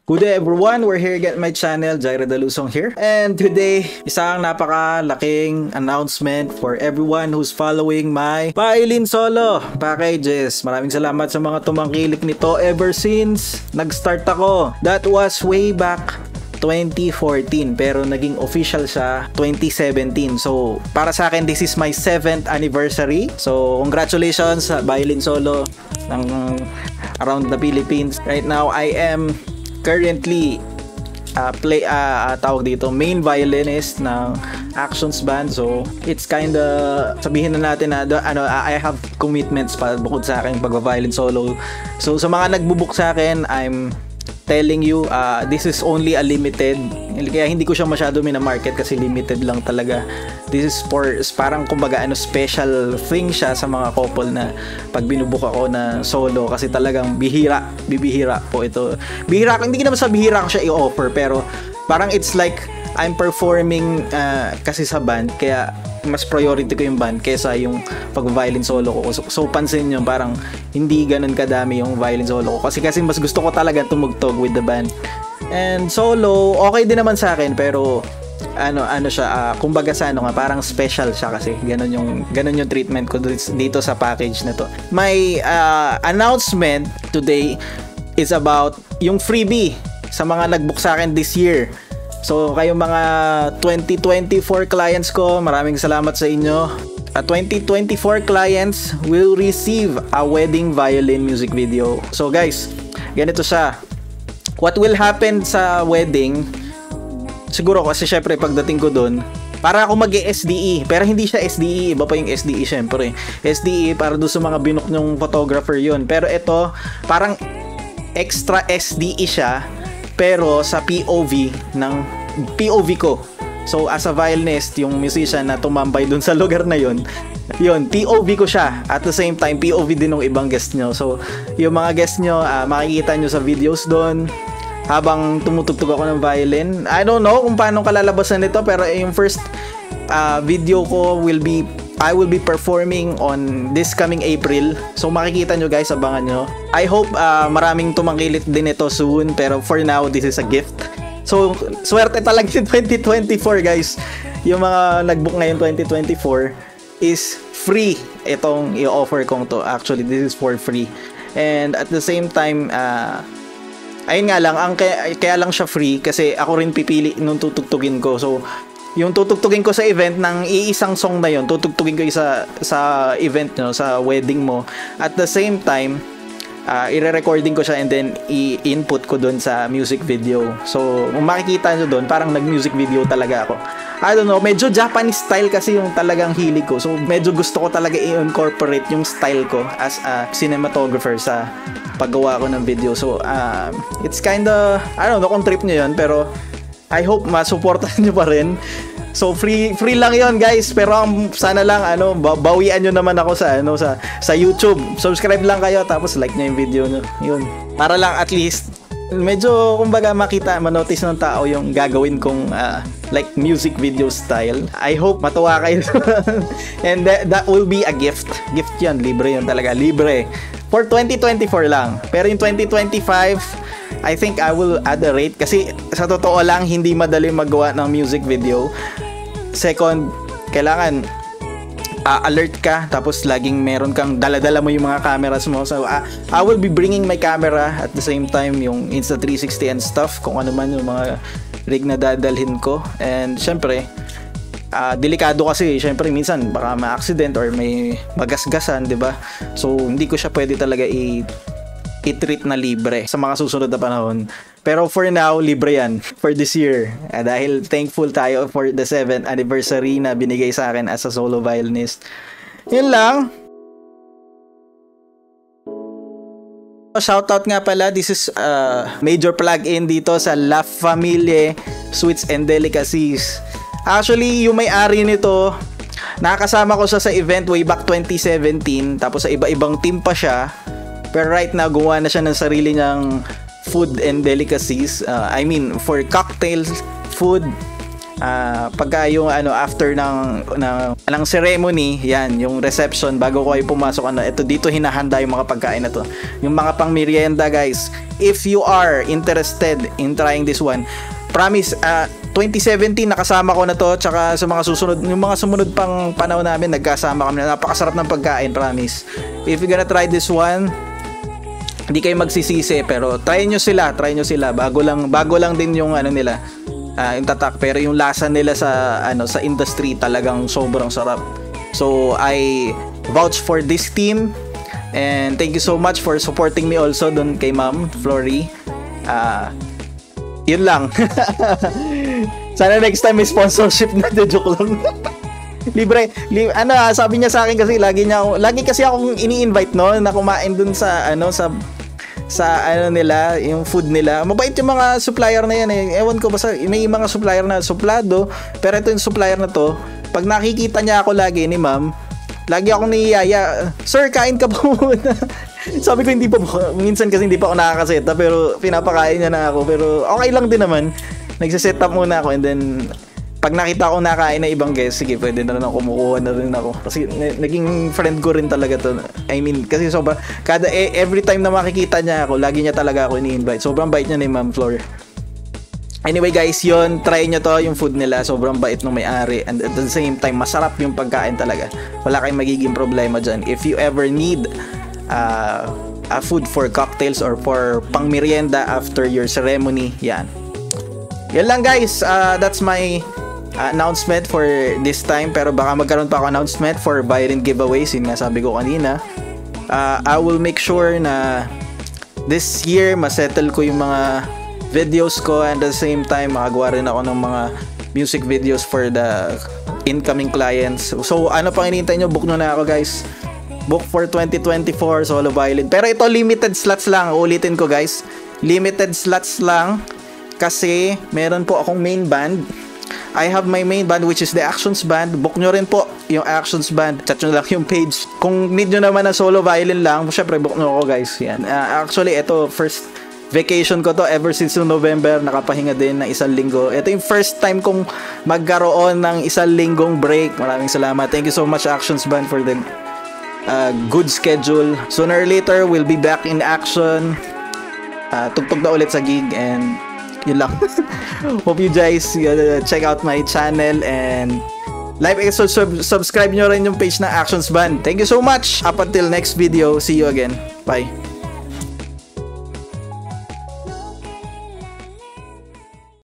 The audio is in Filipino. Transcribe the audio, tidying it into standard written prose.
Good day everyone, we're here again at my channel, Jairo Dalusong here. And today, isang napakalaking announcement for everyone who's following my violin solo packages. Maraming salamat sa mga tumangkilik nito ever since nag-start ako. That was way back 2014 pero naging official siya 2017. So para sa akin, this is my 7th anniversary. So congratulations sa violin solo ng around the Philippines. Right now I am currently main violinist ng Actions Band. So it's kinda, sabihin na natin na I have commitments pa bukod sa aking pag-violin solo. So sa mga nagbubook sa akin, I'm telling you, this is only a limited, kaya hindi ko siya masyado minamarket kasi limited lang talaga. This is for, parang kumbaga special thing siya sa mga couple na pag binubook ako na solo, kasi talagang bibihira po ito. Bihira, hindi naman sa bihira ko siya i-offer, pero parang it's like I'm performing kasi sa band, kaya mas priority ko yung band kaysa yung pag-violin solo ko. So pansin nyo, parang hindi ganun kadami yung violin solo ko kasi mas gusto ko talaga tumugtog with the band. And solo, okay din naman sa akin, pero siya, kumbaga sa parang special siya kasi ganun yung treatment ko dito sa package na to. My announcement today is about yung freebie sa mga nag-book sa akin this year. So kayong mga 2024 clients ko, maraming salamat sa inyo. 2024 clients will receive a wedding violin music video. So guys, ganito siya. What will happen sa wedding, siguro kasi syempre pagdating ko doon, para ako mag-SDE, pero hindi siya SDE, iba pa yung SDE syempre. SDE para doon sa mga binook nyong photographer yun. Pero ito, parang extra SDE siya, pero sa POV ko. So as a violinist, yung musician na tumambay dun sa lugar na yun, POV ko siya. At the same time, POV din ng ibang guest nyo. So yung mga guest nyo, makikita nyo sa videos dun habang tumutugtog ako ng violin. I don't know kung paano kalalabasan nito, pero yung first video ko I will be performing on this coming April. So makikita nyo guys, abangan nyo. I hope maraming tumangkilit din ito soon, pero for now, this is a gift. So swerte talaga yung 2024 guys. Yung mga nagbook ngayon 2024 is free itong i-offer kong to. Actually, this is for free. And at the same time, ayun nga lang, kaya lang siya free kasi ako rin pipili nung tutugtugin ko. So yung tutugtugin ko sa event ng iisang song na yun, tutugtugin ko sa event nyo, sa wedding mo. At the same time, i-recording ko siya and then i-input ko dun sa music video. So kung makikita nyo dun, parang nag-music video talaga ako. I don't know, medyo Japanese style kasi yung talagang hilig ko. So medyo gusto ko talaga i-incorporate yung style ko as a cinematographer sa paggawa ko ng video. So it's kinda, I don't know kung trip nyo yun, pero I hope masuportahan nyo pa rin. So free lang yon guys, pero sana lang bawian nyo naman ako sa YouTube. Subscribe lang kayo tapos like nyo yung video nyo. Yun. Para lang at least medyo kumbaga manotice ng tao yung gagawin kong like music video style. I hope matuwa kayo. And that will be a gift. Gift 'yan, libre 'yan talaga, libre. For 2024 lang. Pero yung 2025, I think I will add a rate kasi sa totoo lang hindi madali magawa ng music video. Second, kailangan alert ka, tapos laging meron kang dala-dala mo yung mga cameras mo. So I will be bringing my camera at the same time yung Insta360 and stuff, kung ano man yung mga rig na dadalhin ko. And syempre delikado kasi, syempre minsan baka ma-accident or may magasgasan, 'di ba? So hindi ko siya pwede talaga i-treat na libre sa mga susunod na panahon. Pero for now, libre yan for this year. Dahil thankful tayo for the 7th anniversary na binigay sa akin as a solo violinist. Yun lang. Shoutout nga pala, this is major plug-in dito sa La Familia Sweets and Delicacies. Actually, yung may-ari nito, nakakasama ko siya sa event way back 2017. Tapos sa iba-ibang team pa siya. Pero right now, gumawa na siya ng sarili niyang food and delicacies. I mean, for cocktails, food, Pagka yung after ng ceremony, yan, yung reception, bago ko ay pumasok, ito dito hinahanda yung mga pagkain na to. Yung mga pang merienda, guys. If you are interested in trying this one, promise, 2017 nakasama ko na to, tsaka sa mga susunod, yung mga sumunod pang panahon namin, nagkasama kami na. Napakasarap ng pagkain, promise. If you're gonna try this one, hindi kayo magsisisi, pero try nyo sila. Bago lang din yung nila, yung tatak, pero yung lasa nila sa sa industry talagang sobrang sarap. So I vouch for this team, and thank you so much for supporting me also doon kay Ma'am Flory. Yun lang. Sana next time may sponsorship na, de joke lang. libre, sabi niya sa akin kasi lagi kasi akong ini-invite na kumain dun sa nila, yung food nila. Mabait yung mga supplier na yan eh. Ewan ko, basta may mga supplier na suplado, pero ito yung supplier na to, pag nakikita niya ako lagi ni Ma'am, lagi akong niyaya, "Sir, kain ka po muna." Sabi ko, hindi pa po. Minsan kasi hindi pa ako nakakaseta, pero pinapakain niya na ako. Pero okay lang din naman. Nagsiset up muna ako, and then pag nakita ko nakain na ibang guest, sige, pwede na rin ako, kumukuha na rin ako. Kasi naging friend ko rin talaga to. I mean, kasi every time na makikita niya ako, lagi niya talaga ako ini-invite. Sobrang bait niya ni Ma'am Flor. Anyway guys, yun, try nyo to, yung food nila. Sobrang bait ng may-ari. And at the same time, masarap yung pagkain talaga. Wala kayong magiging problema dyan. If you ever need a food for cocktails or for pang merienda after your ceremony, yan. Yan lang guys, that's my announcement for this time, pero baka magkaroon pa ako announcement for Byron giveaways, yun nga sabi ko kanina. I will make sure na this year masettle ko yung mga videos ko, and at the same time makagawa rin ako ng mga music videos for the incoming clients. So ano pang hinihintay nyo, book na ako guys. Book for 2024 solo violin, pero ito limited slots lang. Ulitin ko guys, limited slots lang, kasi meron po akong main band. I have my main band, which is the Actions Band. Book nyo rin po yung Actions Band. Chat nyo lang yung page. Kung need nyo naman na solo violin lang, syempre book nyo ako guys. Yan. Actually, ito first vacation ko to ever since November. Nakapahinga din ng 1 linggo. Ito yung first time kong magkaroon ng 1 linggong break. Maraming salamat. Thank you so much, Actions Band, for the good schedule. Sooner or later, we'll be back in action. Tugtog na ulit sa gig, and yun lang. Hope you guys check out my channel and like and subscribe nyo rin yung page ng Actions Band. Thank you so much. Up until next video. See you again. Bye.